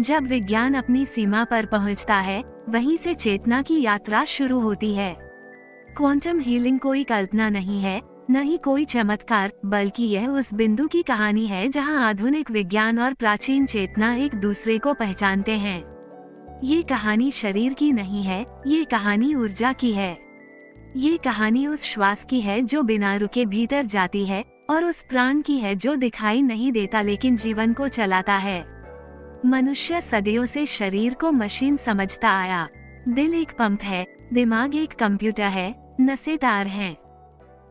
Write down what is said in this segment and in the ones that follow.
जब विज्ञान अपनी सीमा पर पहुंचता है, वहीं से चेतना की यात्रा शुरू होती है। क्वांटम हीलिंग कोई कल्पना नहीं है, न ही कोई चमत्कार, बल्कि यह उस बिंदु की कहानी है जहां आधुनिक विज्ञान और प्राचीन चेतना एक दूसरे को पहचानते हैं। ये कहानी शरीर की नहीं है, ये कहानी ऊर्जा की है। ये कहानी उस श्वास की है जो बिना रुके भीतर जाती है, और उस प्राण की है जो दिखाई नहीं देता लेकिन जीवन को चलाता है। मनुष्य सदियों से शरीर को मशीन समझता आया। दिल एक पंप है, दिमाग एक कंप्यूटर है, नसें तार हैं।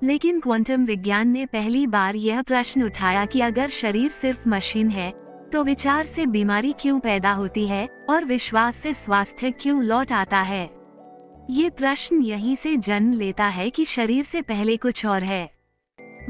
लेकिन क्वांटम विज्ञान ने पहली बार यह प्रश्न उठाया कि अगर शरीर सिर्फ मशीन है, तो विचार से बीमारी क्यों पैदा होती है और विश्वास से स्वास्थ्य क्यों लौट आता है। ये प्रश्न यहीं से जन्म लेता है कि शरीर से पहले कुछ और है।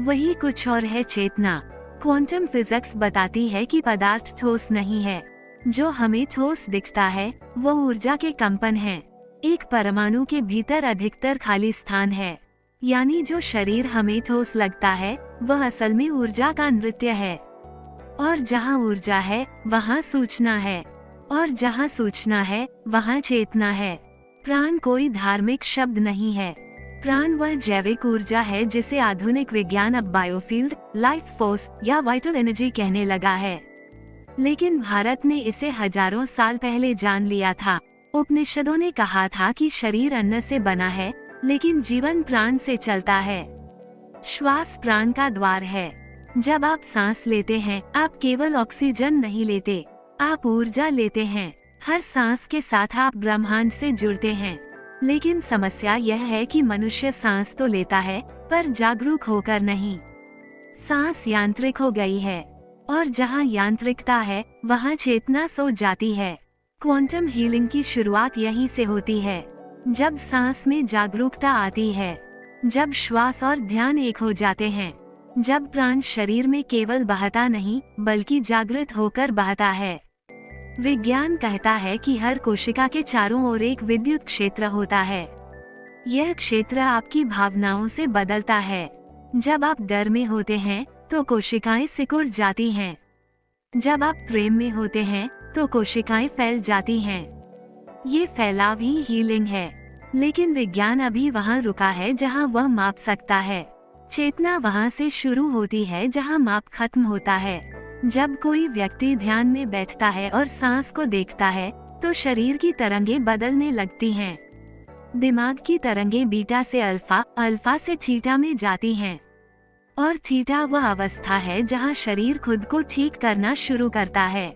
वही कुछ और है चेतना। क्वांटम फिजिक्स बताती है कि पदार्थ ठोस नहीं है। जो हमें ठोस दिखता है वो ऊर्जा के कंपन है। एक परमाणु के भीतर अधिकतर खाली स्थान है, यानी जो शरीर हमें ठोस लगता है वह असल में ऊर्जा का नृत्य है। और जहाँ ऊर्जा है वहाँ सूचना है, और जहाँ सूचना है वहाँ चेतना है। प्राण कोई धार्मिक शब्द नहीं है। प्राण वह जैविक ऊर्जा है जिसे आधुनिक विज्ञान अब बायोफील्ड, लाइफ फोर्स या वाइटल एनर्जी कहने लगा है। लेकिन भारत ने इसे हजारों साल पहले जान लिया था। उपनिषदों ने कहा था कि शरीर अन्न से बना है, लेकिन जीवन प्राण से चलता है। श्वास प्राण का द्वार है। जब आप सांस लेते हैं, आप केवल ऑक्सीजन नहीं लेते, आप ऊर्जा लेते हैं। हर सांस के साथ आप ब्रह्मांड से जुड़ते हैं। लेकिन समस्या यह है कि मनुष्य सांस तो लेता है, पर जागरूक होकर नहीं। सांस यांत्रिक हो गई है, और जहाँ यांत्रिकता है वहाँ चेतना सो जाती है। क्वांटम हीलिंग की शुरुआत यहीं से होती है, जब सांस में जागरूकता आती है, जब श्वास और ध्यान एक हो जाते हैं, जब प्राण शरीर में केवल बहता नहीं बल्कि जागृत होकर बहता है। विज्ञान कहता है कि हर कोशिका के चारों ओर एक विद्युत क्षेत्र होता है। यह क्षेत्र आपकी भावनाओं से बदलता है। जब आप डर में होते हैं तो कोशिकाएं सिकुड़ जाती हैं। जब आप प्रेम में होते हैं तो कोशिकाएं फैल जाती हैं। ये फैलाव ही हीलिंग है। लेकिन विज्ञान अभी वहाँ रुका है जहाँ वह माप सकता है। चेतना वहाँ से शुरू होती है जहाँ माप खत्म होता है। जब कोई व्यक्ति ध्यान में बैठता है और सांस को देखता है, तो शरीर की तरंगें बदलने लगती हैं। दिमाग की तरंगें बीटा से अल्फा, अल्फा से थीटा में जाती हैं। और थीटा वह अवस्था है जहां शरीर खुद को ठीक करना शुरू करता है।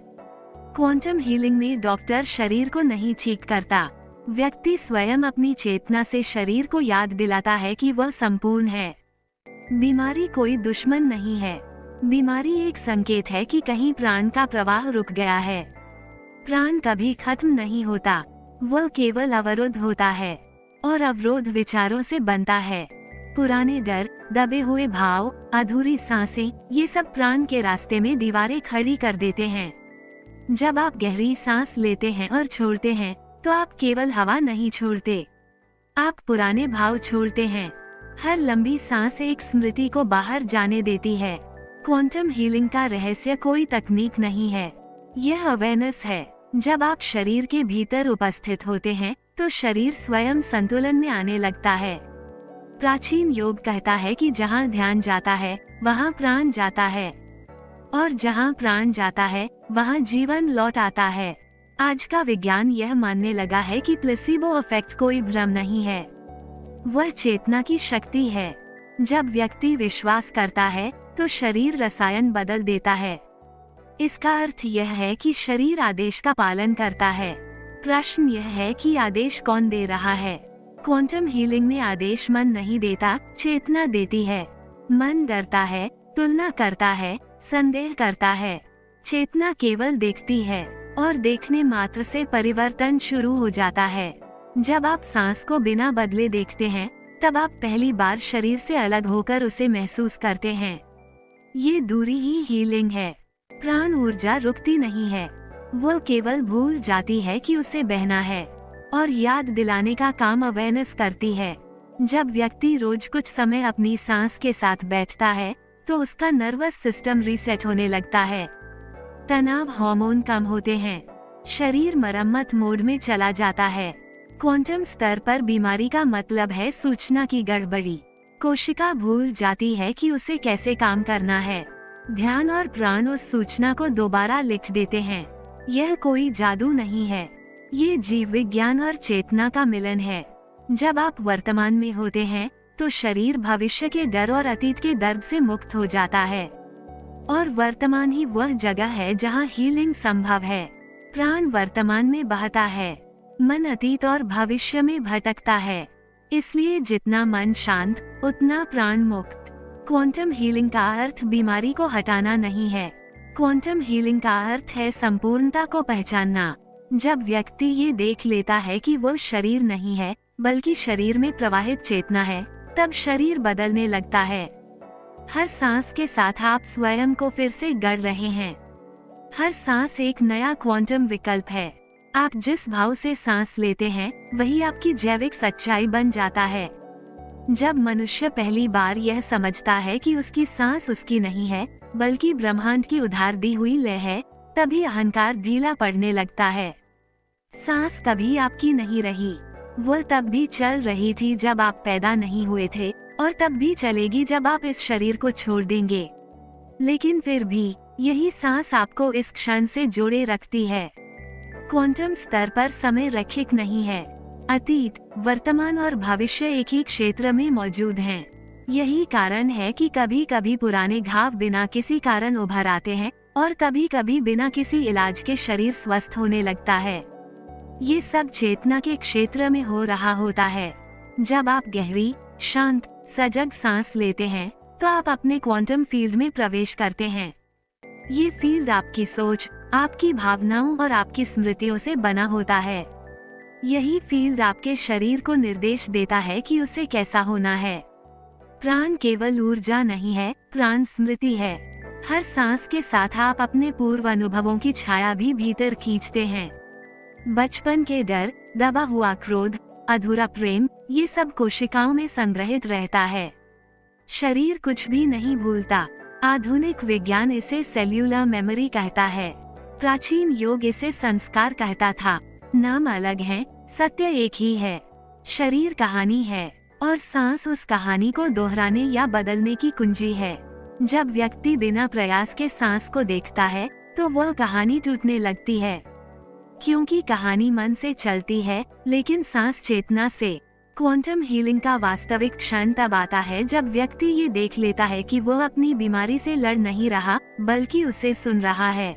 क्वांटम हीलिंग में डॉक्टर शरीर को नहीं ठीक करता। व्यक्ति स्वयं अपनी चेतना से शरीर को याद दिलाता है कि वह संपूर्ण है। बीमारी कोई दुश्मन नहीं है। बीमारी एक संकेत है कि कहीं प्राण का प्रवाह रुक गया है। प्राण कभी खत्म नहीं होता, वह केवल अवरोध होता है। और अवरोध विचारों से बनता है। पुराने डर, दबे हुए भाव, अधूरी सांसें, ये सब प्राण के रास्ते में दीवारें खड़ी कर देते हैं। जब आप गहरी सांस लेते हैं और छोड़ते हैं, तो आप केवल हवा नहीं छोड़ते, आप पुराने भाव छोड़ते हैं। हर लंबी सांस एक स्मृति को बाहर जाने देती है। क्वांटम हीलिंग का रहस्य कोई तकनीक नहीं है, यह अवेयरनेस है। जब आप शरीर के भीतर उपस्थित होते हैं, तो शरीर स्वयं संतुलन में आने लगता है। प्राचीन योग कहता है कि जहाँ ध्यान जाता है वहाँ प्राण जाता है, और जहाँ प्राण जाता है वहाँ जीवन लौट आता है। आज का विज्ञान यह मानने लगा है कि प्लेसिबो इफेक्ट कोई भ्रम नहीं है, वह चेतना की शक्ति है। जब व्यक्ति विश्वास करता है तो शरीर रसायन बदल देता है। इसका अर्थ यह है कि शरीर आदेश का पालन करता है। प्रश्न यह है कि आदेश कौन दे रहा है। क्वांटम हीलिंग में आदेश मन नहीं देता, चेतना देती है। मन डरता है, तुलना करता है, संदेह करता है। चेतना केवल देखती है, और देखने मात्र से परिवर्तन शुरू हो जाता है। जब आप सांस को बिना बदले देखते हैं, तब आप पहली बार शरीर से अलग होकर उसे महसूस करते हैं। ये दूरी ही हीलिंग है। प्राण ऊर्जा रुकती नहीं है, वो केवल भूल जाती है कि उसे बहना है, और याद दिलाने का काम अवेयरनेस करती है। जब व्यक्ति रोज कुछ समय अपनी सांस के साथ बैठता है, तो उसका नर्वस सिस्टम रीसेट होने लगता है। तनाव हार्मोन कम होते हैं, शरीर मरम्मत मोड में चला जाता है। क्वांटम स्तर पर बीमारी का मतलब है सूचना की गड़बड़ी। कोशिका भूल जाती है कि उसे कैसे काम करना है। ध्यान और प्राण उस सूचना को दोबारा लिख देते हैं। यह कोई जादू नहीं है, ये जीव विज्ञान और चेतना का मिलन है। जब आप वर्तमान में होते हैं तो शरीर भविष्य के डर और अतीत के दर्द से मुक्त हो जाता है, और वर्तमान ही वह जगह है जहां हीलिंग संभव है। प्राण वर्तमान में बहता है, मन अतीत और भविष्य में भटकता है। इसलिए जितना मन शांत उतना प्राण मुक्त। क्वांटम हीलिंग का अर्थ बीमारी को हटाना नहीं है, क्वांटम हीलिंग का अर्थ है संपूर्णता को पहचानना। जब व्यक्ति ये देख लेता है कि वो शरीर नहीं है बल्कि शरीर में प्रवाहित चेतना है, तब शरीर बदलने लगता है। हर सांस के साथ आप स्वयं को फिर से गढ़ रहे हैं। हर सांस एक नया क्वांटम विकल्प है। आप जिस भाव से सांस लेते हैं वही आपकी जैविक सच्चाई बन जाता है। जब मनुष्य पहली बार यह समझता है कि उसकी सांस उसकी नहीं है बल्कि ब्रह्मांड की उधार दी हुई लय है, तभी अहंकार ढीला पड़ने लगता है। सांस कभी आपकी नहीं रही, वो तब भी चल रही थी जब आप पैदा नहीं हुए थे, और तब भी चलेगी जब आप इस शरीर को छोड़ देंगे। लेकिन फिर भी यही सांस आपको इस क्षण से जोड़े रखती है। क्वांटम स्तर पर समय रैखिक नहीं है। अतीत, वर्तमान और भविष्य एक ही क्षेत्र में मौजूद हैं। यही कारण है कि कभी कभी पुराने घाव बिना किसी कारण उभर आते हैं और कभी कभी बिना किसी इलाज के शरीर स्वस्थ होने लगता है। ये सब चेतना के क्षेत्र में हो रहा होता है। जब आप गहरी, शांत, सजग सांस लेते हैं तो आप अपने क्वांटम फील्ड में प्रवेश करते हैं। ये फील्ड आपकी सोच, आपकी भावनाओं और आपकी स्मृतियों से बना होता है। यही फील्ड आपके शरीर को निर्देश देता है कि उसे कैसा होना है। प्राण केवल ऊर्जा नहीं है, प्राण स्मृति है। हर सांस के साथ आप अपने पूर्व अनुभवों की छाया भी भीतर खींचते हैं। बचपन के डर, दबा हुआ क्रोध, अधूरा प्रेम, ये सब कोशिकाओं में संग्रहित रहता है। शरीर कुछ भी नहीं भूलता। आधुनिक विज्ञान इसे सेल्यूलर मेमोरी कहता है। प्राचीन योग इसे संस्कार कहता था। नाम अलग है, सत्य एक ही है। शरीर कहानी है और सांस उस कहानी को दोहराने या बदलने की कुंजी है। जब व्यक्ति बिना प्रयास के सांस को देखता है तो वह कहानी टूटने लगती है, क्योंकि कहानी मन से चलती है लेकिन सांस चेतना से। क्वांटम हीलिंग का वास्तविक क्षण तब आता है जब व्यक्ति ये देख लेता है कि वह अपनी बीमारी से लड़ नहीं रहा बल्कि उसे सुन रहा है।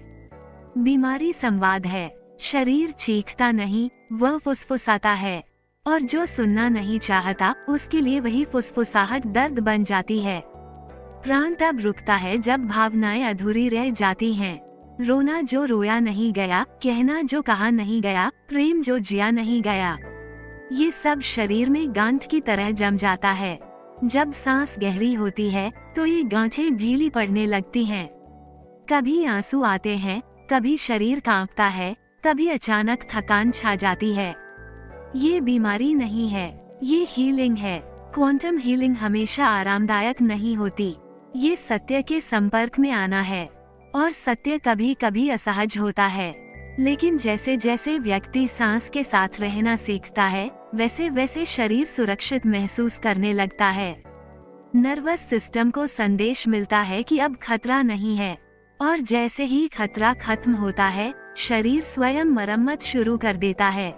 बीमारी संवाद है, शरीर चीखता नहीं, वह फुसफुसाता है, और जो सुनना नहीं चाहता उसके लिए वही फुसफुसाहट दर्द बन जाती है। प्राण तब रुकता है जब भावनाएं अधूरी रह जाती हैं। रोना जो रोया नहीं गया, कहना जो कहा नहीं गया, प्रेम जो जिया नहीं गया, ये सब शरीर में गांठ की तरह जम जाता है। जब सांस गहरी होती है तो ये गांठें ढीली पड़ने लगती हैं। कभी आंसू आते हैं, कभी शरीर कांपता है, कभी अचानक थकान छा जाती है। ये बीमारी नहीं है, ये हीलिंग है। क्वांटम हीलिंग हमेशा आरामदायक नहीं होती। ये सत्य के संपर्क में आना है, और सत्य कभी कभी असहज होता है। लेकिन जैसे जैसे व्यक्ति सांस के साथ रहना सीखता है वैसे वैसे शरीर सुरक्षित महसूस करने लगता है। नर्वस सिस्टम को संदेश मिलता है कि अब खतरा नहीं है, और जैसे ही खतरा खत्म होता है शरीर स्वयं मरम्मत शुरू कर देता है।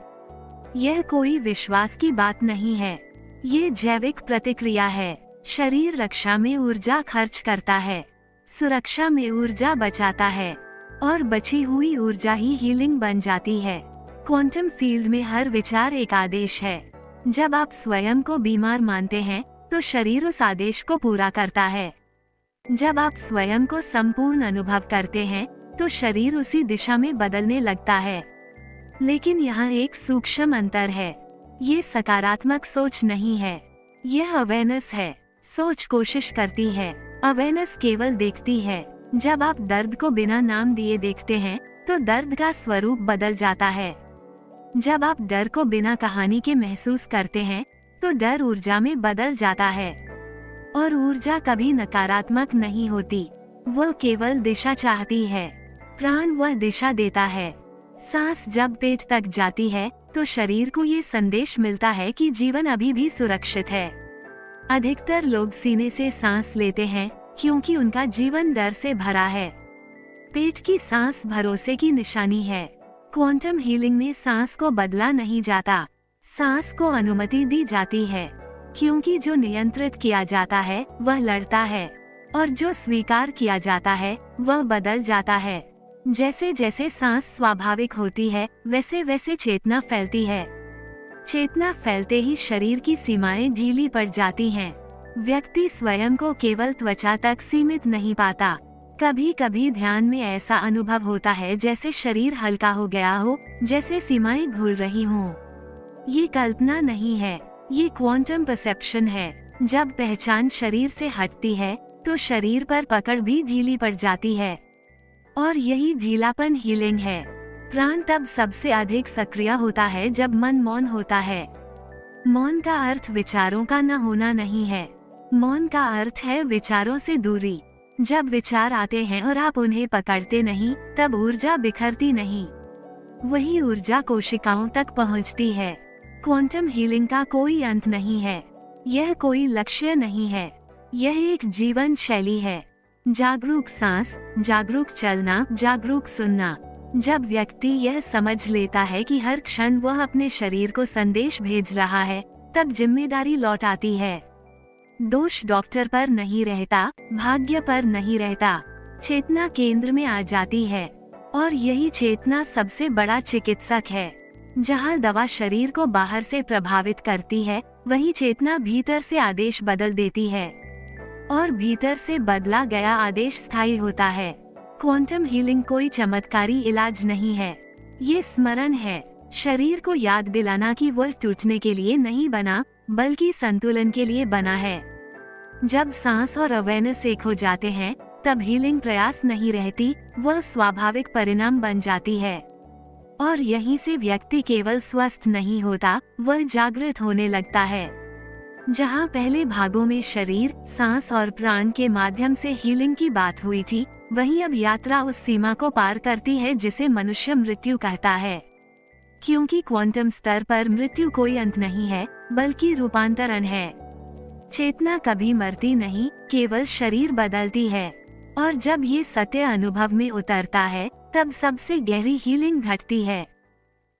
यह कोई विश्वास की बात नहीं है, ये जैविक प्रतिक्रिया है। शरीर रक्षा में ऊर्जा खर्च करता है, सुरक्षा में ऊर्जा बचाता है, और बची हुई ऊर्जा ही हीलिंग बन जाती है। क्वांटम फील्ड में हर विचार एक आदेश है। जब आप स्वयं को बीमार मानते हैं तो शरीर उस आदेश को पूरा करता है। जब आप स्वयं को संपूर्ण अनुभव करते हैं तो शरीर उसी दिशा में बदलने लगता है। लेकिन यहाँ एक सूक्ष्म अंतर है, ये सकारात्मक सोच नहीं है, यह अवेयरनेस है। सोच कोशिश करती है, अवेयरनेस केवल देखती है। जब आप दर्द को बिना नाम दिए देखते हैं तो दर्द का स्वरूप बदल जाता है। जब आप डर को बिना कहानी के महसूस करते हैं तो डर ऊर्जा में बदल जाता है, और ऊर्जा कभी नकारात्मक नहीं होती, वह केवल दिशा चाहती है। प्राण वह दिशा देता है, सांस जब पेट तक जाती है तो शरीर को ये संदेश मिलता है कि जीवन अभी भी सुरक्षित है। अधिकतर लोग सीने से सांस लेते हैं क्योंकि उनका जीवन डर से भरा है। पेट की सांस भरोसे की निशानी है। क्वांटम हीलिंग में सांस को बदला नहीं जाता, सांस को अनुमति दी जाती है, क्योंकि जो नियंत्रित किया जाता है वह लड़ता है और जो स्वीकार किया जाता है वह बदल जाता है। जैसे जैसे सांस स्वाभाविक होती है वैसे वैसे चेतना फैलती है। चेतना फैलते ही शरीर की सीमाएं ढीली पड़ जाती हैं। व्यक्ति स्वयं को केवल त्वचा तक सीमित नहीं पाता। कभी कभी ध्यान में ऐसा अनुभव होता है जैसे शरीर हल्का हो गया हो, जैसे सीमाएं घुल रही हों। ये कल्पना नहीं है, ये क्वांटम परसेप्शन है। जब पहचान शरीर से हटती है तो शरीर पर पकड़ भी ढीली पड़ जाती है, और यही ढीलापन हीलिंग है। प्राण तब सबसे अधिक सक्रिय होता है जब मन मौन होता है। मौन का अर्थ विचारों का न होना नहीं है, मौन का अर्थ है विचारों से दूरी। जब विचार आते हैं और आप उन्हें पकड़ते नहीं, तब ऊर्जा बिखरती नहीं, वही ऊर्जा कोशिकाओं तक पहुंचती है। क्वांटम हीलिंग का कोई अंत नहीं है, यह कोई लक्ष्य नहीं है, यह एक जीवन शैली है। जागरूक सांस, जागरूक चलना, जागरूक सुनना। जब व्यक्ति यह समझ लेता है कि हर क्षण वह अपने शरीर को संदेश भेज रहा है, तब जिम्मेदारी लौट आती है। दोष डॉक्टर पर नहीं रहता, भाग्य पर नहीं रहता, चेतना केंद्र में आ जाती है। और यही चेतना सबसे बड़ा चिकित्सक है। जहाँ दवा शरीर को बाहर से प्रभावित करती है, वही चेतना भीतर से आदेश बदल देती है, और भीतर से बदला गया आदेश स्थायी होता है। क्वांटम हीलिंग कोई चमत्कारी इलाज नहीं है, ये स्मरण है। शरीर को याद दिलाना कि वह टूटने के लिए नहीं बना, बल्कि संतुलन के लिए बना है। जब सांस और अवेयरनेस एक हो जाते हैं, तब हीलिंग प्रयास नहीं रहती, वह स्वाभाविक परिणाम बन जाती है। और यहीं से व्यक्ति केवल स्वस्थ नहीं होता, वह जागृत होने लगता है। जहाँ पहले भागों में शरीर, सांस और प्राण के माध्यम से हीलिंग की बात हुई थी, वहीं अब यात्रा उस सीमा को पार करती है जिसे मनुष्य मृत्यु कहता है। क्योंकि क्वांटम स्तर पर मृत्यु कोई अंत नहीं है, बल्कि रूपांतरण है। चेतना कभी मरती नहीं, केवल शरीर बदलती है। और जब ये सत्य अनुभव में उतरता है, तब सबसे गहरी हीलिंग घटती है।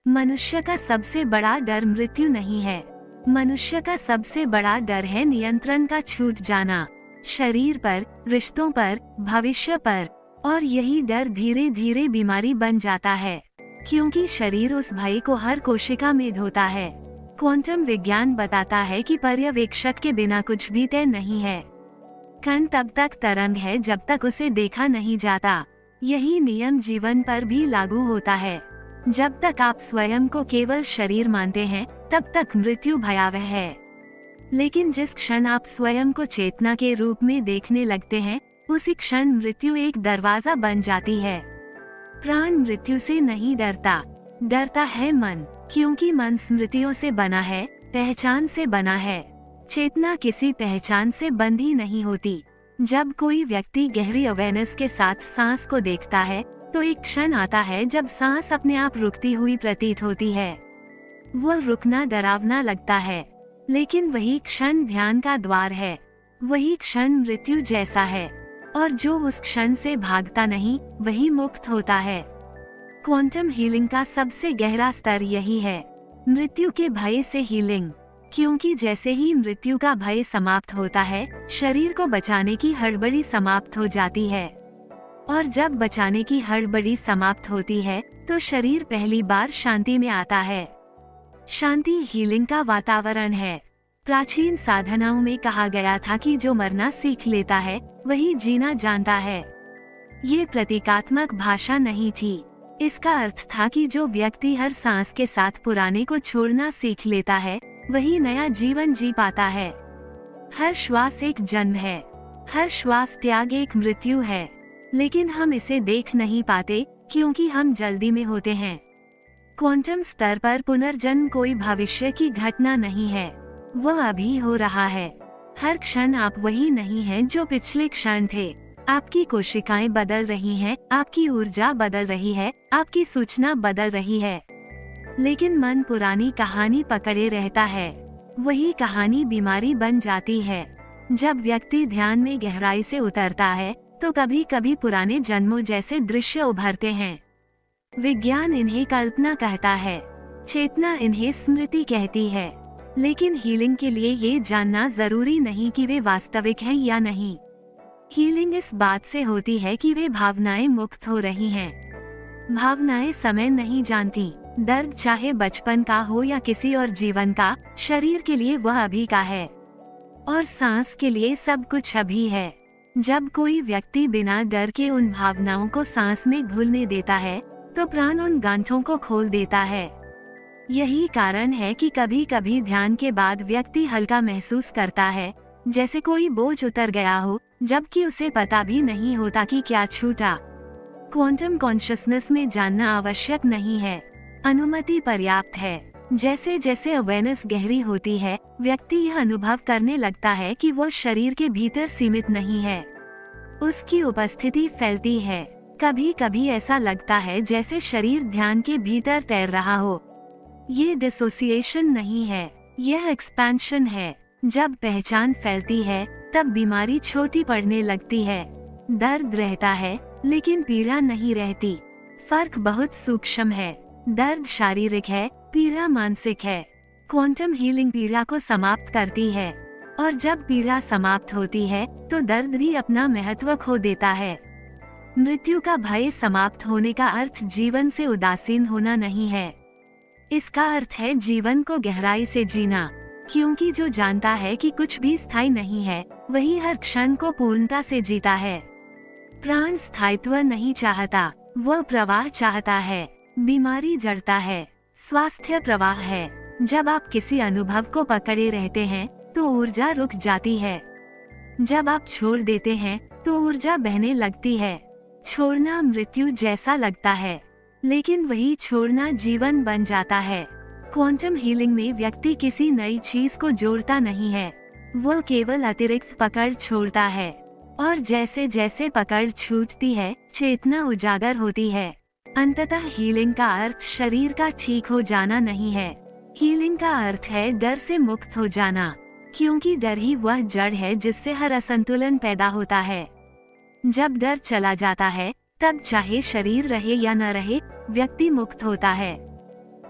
मनुष्य का सबसे बड़ा डर मृत्यु नहीं है, मनुष्य का सबसे बड़ा डर है नियंत्रण का छूट जाना, शरीर पर, रिश्तों पर, भविष्य पर। और यही डर धीरे धीरे बीमारी बन जाता है, क्योंकि शरीर उस भय को हर कोशिका में ढोता है। क्वांटम विज्ञान बताता है कि पर्यवेक्षक के बिना कुछ भी तय नहीं है। कण तब तक तरंग है जब तक उसे देखा नहीं जाता। यही नियम जीवन पर भी लागू होता है। जब तक आप स्वयं को केवल शरीर मानते हैं, तब तक मृत्यु भयावह है। लेकिन जिस क्षण आप स्वयं को चेतना के रूप में देखने लगते हैं, उसी क्षण मृत्यु एक दरवाजा बन जाती है। प्राण मृत्यु से नहीं डरता, डरता है मन, क्योंकि मन स्मृतियों से बना है, पहचान से बना है। चेतना किसी पहचान से बंधी नहीं होती। जब कोई व्यक्ति गहरी अवेयरनेस के साथ सांस को देखता है, तो एक क्षण आता है जब सांस अपने आप रुकती हुई प्रतीत होती है। वह रुकना डरावना लगता है, लेकिन वही क्षण ध्यान का द्वार है, वही क्षण मृत्यु जैसा है। और जो उस क्षण से भागता नहीं, वही मुक्त होता है। क्वांटम हीलिंग का सबसे गहरा स्तर यही है, मृत्यु के भय से हीलिंग। क्योंकि जैसे ही मृत्यु का भय समाप्त होता है, शरीर को बचाने की हड़बड़ी समाप्त हो जाती है। और जब बचाने की हड़बड़ी समाप्त होती है, तो शरीर पहली बार शांति में आता है। शांति हीलिंग का वातावरण है। प्राचीन साधनाओं में कहा गया था कि जो मरना सीख लेता है, वही जीना जानता है। ये प्रतीकात्मक भाषा नहीं थी। इसका अर्थ था कि जो व्यक्ति हर सांस के साथ पुराने को छोड़ना सीख लेता है, वही नया जीवन जी पाता है। हर श्वास एक जन्म है, हर श्वास त्याग एक मृत्यु है। लेकिन हम इसे देख नहीं पाते, क्योंकि हम जल्दी में होते हैं। क्वांटम स्तर पर पुनर्जन्म कोई भविष्य की घटना नहीं है, वह अभी हो रहा है। हर क्षण आप वही नहीं हैं जो पिछले क्षण थे। आपकी कोशिकाएं बदल रही हैं, आपकी ऊर्जा बदल रही है, आपकी सूचना बदल रही है। लेकिन मन पुरानी कहानी पकड़े रहता है। वही कहानी बीमारी बन जाती है। जब व्यक्ति ध्यान में गहराई से उतरता है तो कभी कभी पुराने जन्मों जैसे दृश्य उभरते हैं। विज्ञान इन्हें कल्पना कहता है, चेतना इन्हें स्मृति कहती है। लेकिन हीलिंग के लिए ये जानना जरूरी नहीं कि वे वास्तविक हैं या नहीं। हीलिंग इस बात से होती है कि वे भावनाएं मुक्त हो रही हैं। भावनाएं समय नहीं जानती। दर्द चाहे बचपन का हो या किसी और जीवन का, शरीर के लिए वह अभी का है और सांस के लिए सब कुछ अभी है। जब कोई व्यक्ति बिना डर के उन भावनाओं को सांस में घुलने देता है तो प्राण उन गांठों को खोल देता है। यही कारण है कि कभी कभी ध्यान के बाद व्यक्ति हल्का महसूस करता है, जैसे कोई बोझ उतर गया हो, जबकि उसे पता भी नहीं होता कि क्या छूटा। क्वांटम कॉन्शसनेस में जानना आवश्यक नहीं है, अनुमति पर्याप्त है। जैसे जैसे अवेयरनेस गहरी होती है, व्यक्ति यह अनुभव करने लगता है कि वो शरीर के भीतर सीमित नहीं है, उसकी उपस्थिति फैलती है। कभी कभी ऐसा लगता है जैसे शरीर ध्यान के भीतर तैर रहा हो। ये डिसोसिएशन नहीं है, यह एक्सपेंशन है। जब पहचान फैलती है तब बीमारी छोटी पड़ने लगती है। दर्द रहता है लेकिन पीड़ा नहीं रहती। फर्क बहुत सूक्ष्म है। दर्द शारीरिक है, पीड़ा मानसिक है। क्वांटम हीलिंग पीड़ा को समाप्त करती है और जब पीड़ा समाप्त होती है तो दर्द भी अपना महत्व खो देता है। मृत्यु का भय समाप्त होने का अर्थ जीवन से उदासीन होना नहीं है। इसका अर्थ है जीवन को गहराई से जीना, क्योंकि जो जानता है कि कुछ भी स्थायी नहीं है, वही हर क्षण को पूर्णता से जीता है। प्राण स्थायित्व नहीं चाहता, वह प्रवाह चाहता है। बीमारी जड़ता है, स्वास्थ्य प्रवाह है। जब आप किसी अनुभव को पकड़े रहते हैं तो ऊर्जा रुक जाती है। जब आप छोड़ देते हैं तो ऊर्जा बहने लगती है। छोड़ना मृत्यु जैसा लगता है, लेकिन वही छोड़ना जीवन बन जाता है। क्वांटम हीलिंग में व्यक्ति किसी नई चीज को जोड़ता नहीं है, वो केवल अतिरिक्त पकड़ छोड़ता है। और जैसे जैसे पकड़ छूटती है, चेतना उजागर होती है। अंततः हीलिंग का अर्थ शरीर का ठीक हो जाना नहीं है। हीलिंग का अर्थ है डर से मुक्त हो जाना, क्योंकि डर ही वह जड़ है जिससे हर असंतुलन पैदा होता है। जब डर चला जाता है तब चाहे शरीर रहे या न रहे, व्यक्ति मुक्त होता है।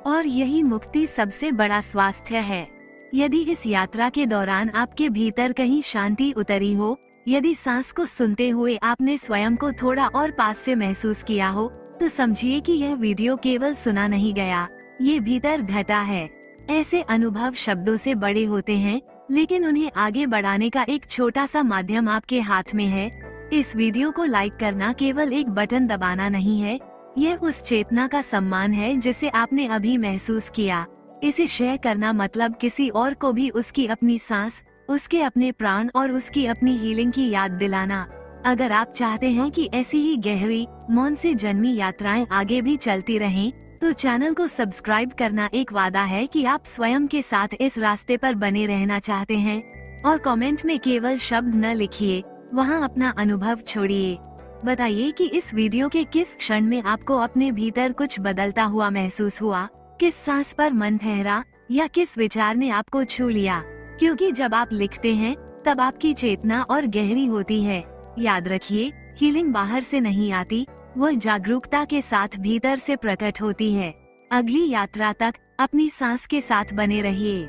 और यही मुक्ति सबसे बड़ा स्वास्थ्य है। यदि इस यात्रा के दौरान आपके भीतर कहीं शांति उतरी हो, यदि सांस को सुनते हुए आपने स्वयं को थोड़ा और पास से महसूस किया हो, तो समझिए कि यह वीडियो केवल सुना नहीं गया, ये भीतर घटा है। ऐसे अनुभव शब्दों से बड़े होते हैं, लेकिन उन्हें आगे बढ़ाने का एक छोटा सा माध्यम आपके हाथ में है। इस वीडियो को लाइक करना केवल एक बटन दबाना नहीं है, यह उस चेतना का सम्मान है जिसे आपने अभी महसूस किया। इसे शेयर करना मतलब किसी और को भी उसकी अपनी सांस, उसके अपने प्राण और उसकी अपनी हीलिंग की याद दिलाना। अगर आप चाहते हैं कि ऐसी ही गहरी, मौन से जन्मी यात्राएं आगे भी चलती रहें, तो चैनल को सब्सक्राइब करना एक वादा है कि आप स्वयं के साथ इस रास्ते पर बने रहना चाहते हैं। और कमेंट में केवल शब्द न लिखिए, वहां अपना अनुभव छोड़िए। बताइए कि इस वीडियो के किस क्षण में आपको अपने भीतर कुछ बदलता हुआ महसूस हुआ, किस सांस पर मन ठहरा या किस विचार ने आपको छू लिया। क्योंकि जब आप लिखते हैं तब आपकी चेतना और गहरी होती है। याद रखिए, हीलिंग बाहर से नहीं आती, वह जागरूकता के साथ भीतर से प्रकट होती है। अगली यात्रा तक अपनी सांस के साथ बने रहिए।